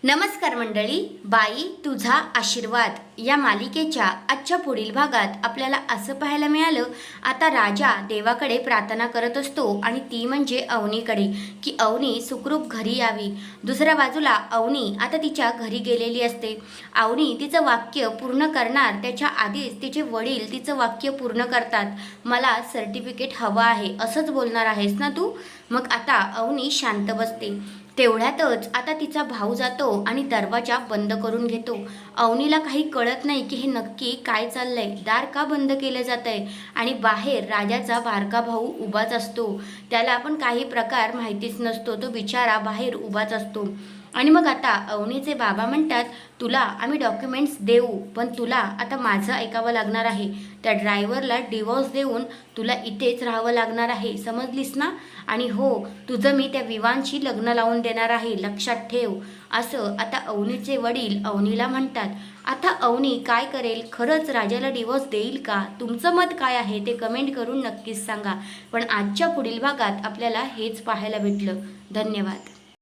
नमस्कार मंडळी, बाई तुझा आशीर्वाद या मालिकेच्या आजच्या पुढील भागात आपल्याला असं पाहायला मिळालं. आता राजा देवाकडे प्रार्थना करत असतो आणि ती म्हणजे अवनीकडे, की अवनी सुखरूप घरी यावी. दुसऱ्या बाजूला अवनी आता तिच्या घरी गेलेली असते. अवनी तिचं वाक्य पूर्ण करणार त्याच्या आधीच तिचे वडील तिचं वाक्य पूर्ण करतात. मला सर्टिफिकेट हवं आहे असंच बोलणार आहेस ना तू? मग आता अवनी शांत बसते. तेवढ्यातच आता तिचा भाऊ जातो आणि दरवाजा बंद करून घेतो. अवनीला काही कळत नाही की हे नक्की काय चाललंय, दार का बंद केलं जातंय आणि बाहेर राजाचा बारका भाऊ उभाच असतो. त्याला पण काही प्रकार माहितीच नसतो, तो बिचारा बाहेर उभाच असतो. आणि मग आता अवनीचे बाबा म्हणतात, तुला आम्ही डॉक्युमेंट्स देऊ, पण तुला आता माझं ऐकावं लागणार आहे. त्या ड्रायव्हरला डिवोर्स देऊन तुला इथेच राहावं लागणार आहे, समजलीस ना? आणि हो, तुझं मी त्या विवानशी लग्न लावून देणार आहे, लक्षात ठेव. असं आता अवनीचे वडील अवनीला म्हणतात. आता अवनी काय करेल? खरंच राजाला डिवोर्स देईल का? तुमचं मत काय आहे ते कमेंट करून नक्कीच सांगा. पण आजच्या पुढील भागात आपल्याला हेच पाहायला भेटलं. धन्यवाद.